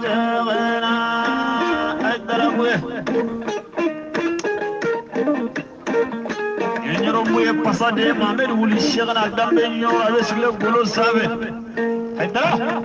جغنا أدربوه ينربوه بصدق ما من ولي الشغل أقدم بين يورا بسكله قولوا سابه هيدرا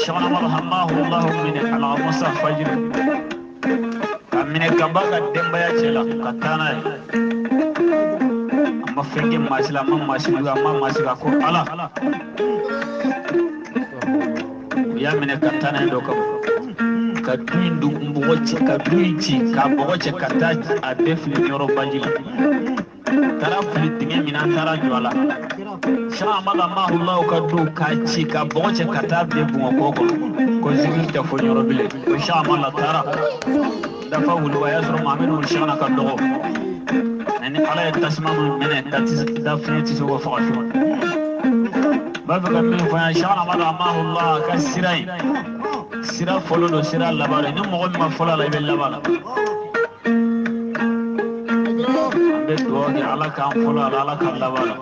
شغل الله من على موسى فجر من كباغا دمبا يجلا كتانا اما فنجي ماشلا ما ماشلا كو الله يا من كتانا دوكو كدوين دو مبوچ كدوينتي كابوچ كتاج ادفل يورو بانجلا ترى فلتني من ترى جوالا شامل الله كدو كاتشي كابوچ كتاب دي بوكو ko zikir ta fonyo robile insha Allah tara da fawul wa yazru ma minhu shana kaddo yani ala tasmamu min tatis da fniti so wa fa'shu baba min fa insha Allah Allah kasirai sira folo do sira labare ni mo ma fola la be labala be do ni ala kan fola ala kan labala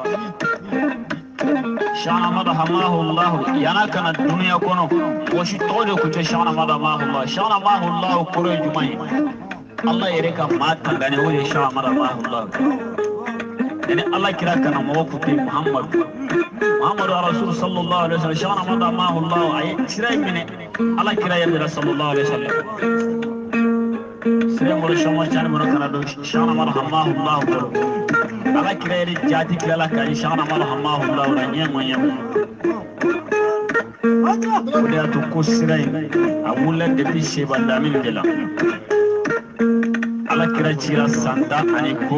شانا مدحماه الله يانا كان الدنيا كونو وشي تولي كنت شانا مدحماه الله شانا ماه الله كوري جمعي الله يريكا ما تنغاني ولي شانا مدحماه الله يعني الله كرا كان موقف محمد رسول صلى الله عليه وسلم شانا مدحماه الله اي سراي مني الله كرا يبدأ صلى الله عليه وسلم سراي مرة شما جاني مرة كان شانا مدحماه الله ala kirayri jati kilala ka inshallah marhamah Allah wa nyama kuda to kusirai abulla de bishe bandamin dela ala kirajira sanda ani ko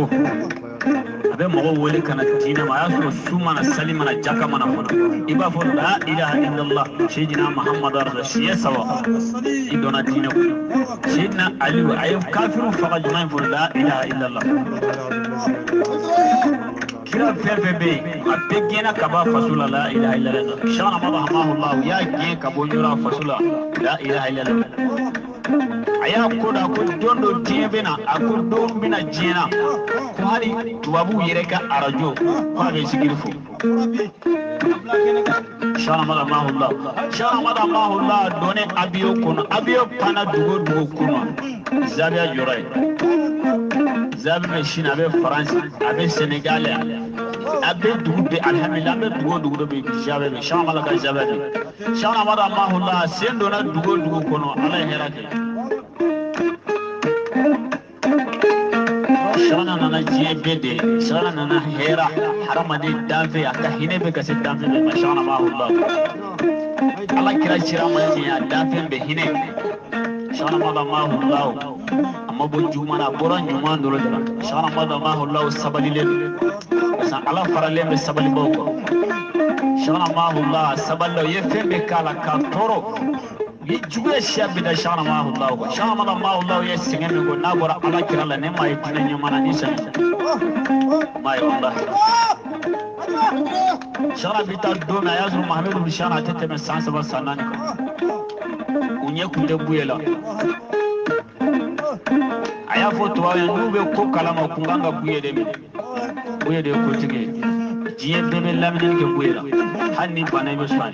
abe mo wole kana tina ma yaso sumana salimana jaka mana fona iba fo la ilaha illallah sayyidina muhammad rasul sawa idona tina sayyidina ali ay kafiru faqa jumain fo la ilaha illallah kira fefebe abegena kaba fasula la ilaha illallah shana madahamahu allah ya ge kabonyura fasula la ilaha illallah aya koda ko dondo tiebena akodo bina jina ko hari tubabu yereka arajo ko be sigirfu shana madahamahu allah done abiyo kono abiyo pana dugo kono zabia jorai zabi machine abe France abe Senegal abe dugu alhamdulillah abe dugu be jabe be shamala ka jabe shana madahamahu allah sendo na dugu kono ala herake shana nana jebede shana nana hera haramade dafe aka hinebe ka se dafe be shana madahullah ala kira chira mani ya dafe be hine shana madahullah amma bo jumana boran nyuma ndoro dara shana madahullah sabalile sa ala farale be sabali boko shana mahullah saballa yefembe kala ka toro yijuwe shabida shana mahullah ko shana mahullah yesingemi go nabora ala kirala ne mai tinanya mana nisa mai wallah shana bita dona yazru mahmudu bishana teteme sansaba sanani unye kunde buyela aya foto wa nube ko kalama kunganga buyede ko tige jiye bebe lamine ke buyela hanni bana be swan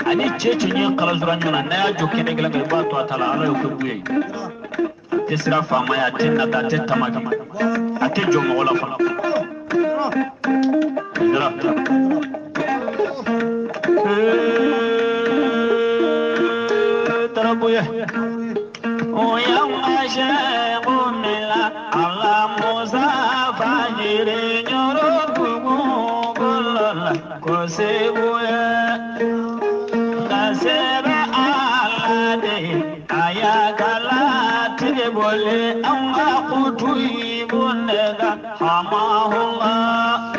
ani cheche nyen kala zuranyona na ya jokene gela be bato atala ala ko buye tesira fama ya tinna ta tetama ate jomo wala fa ndra tarabuye o ya ashaqumila ala musa fajire nyoro kugu golala ko sebuye kasera alade ayakala tibole amma qutui bunega hamahullah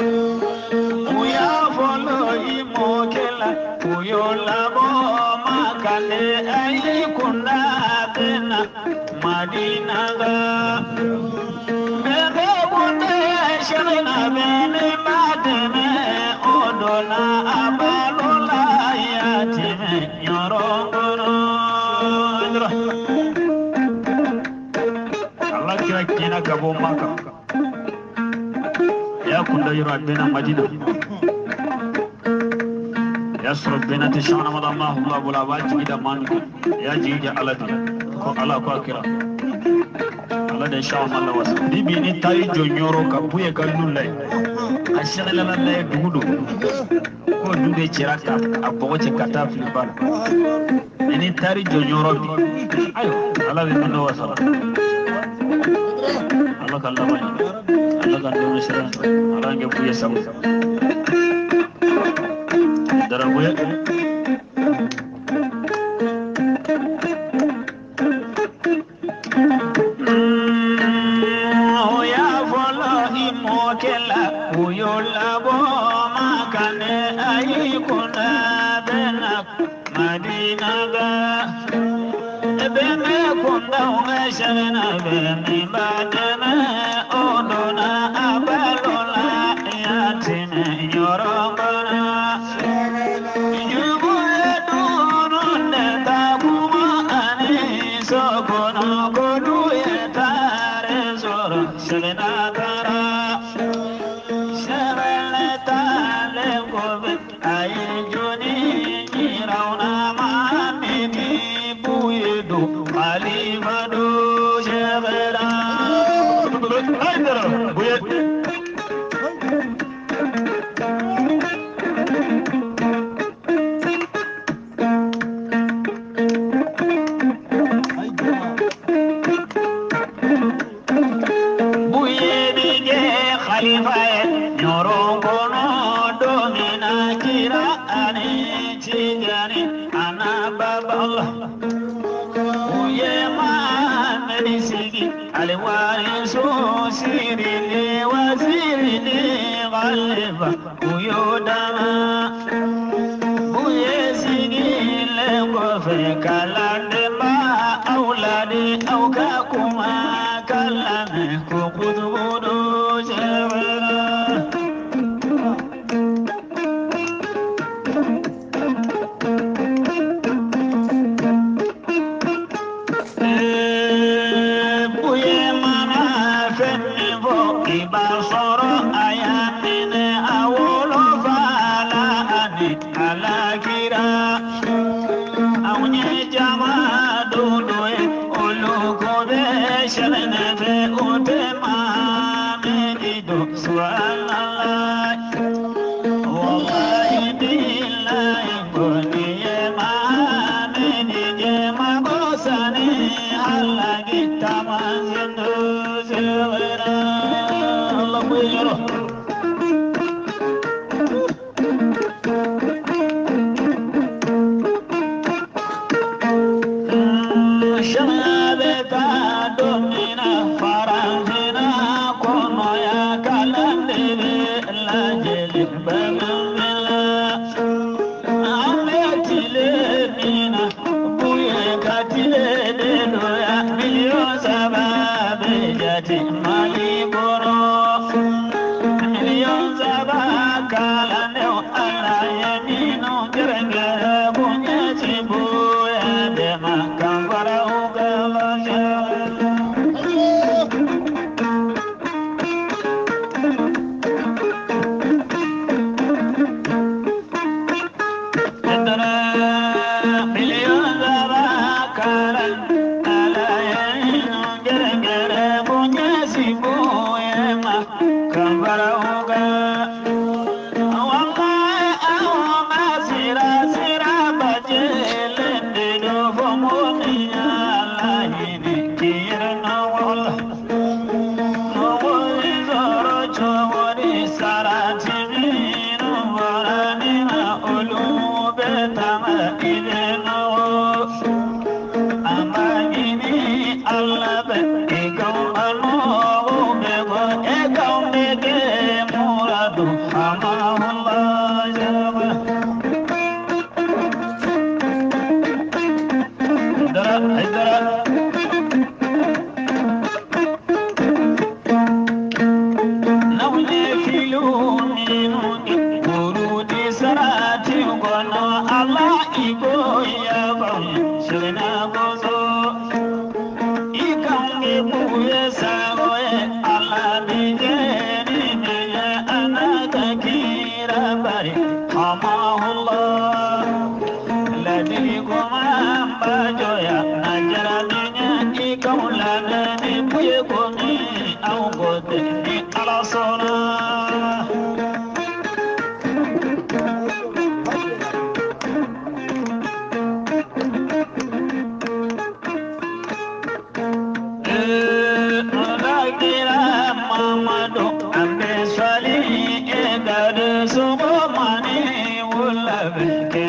uya folo imokela uyola bo makale ayikunda bena madina ga bebe bunde sharina bene madene odona abalola yatime nyorongoro Allah kira kina gabo maka ya kunda yura bena madina yasrub bena tashana madallah Allah bula waji da manuka ya jija aladi ko ala ko akira ala da sha Allah wasu bibi ni tayi jonyoro ka buye ka lullai ashagala lallai dugudu ko dude ciraka abogo ce kata filibal ni tari jonyoro bi ayo ala be mando wasala ala kala mai ala kan do sira ala nge buye sabu dara buye shagana beni badana odona abalola yatine yorongona yugo edurunde tabuma ani sokono kodu yetare zoro shagana tara shagana tale gobe ayjuni nirauna mamini buyedu alivado Jama kɛ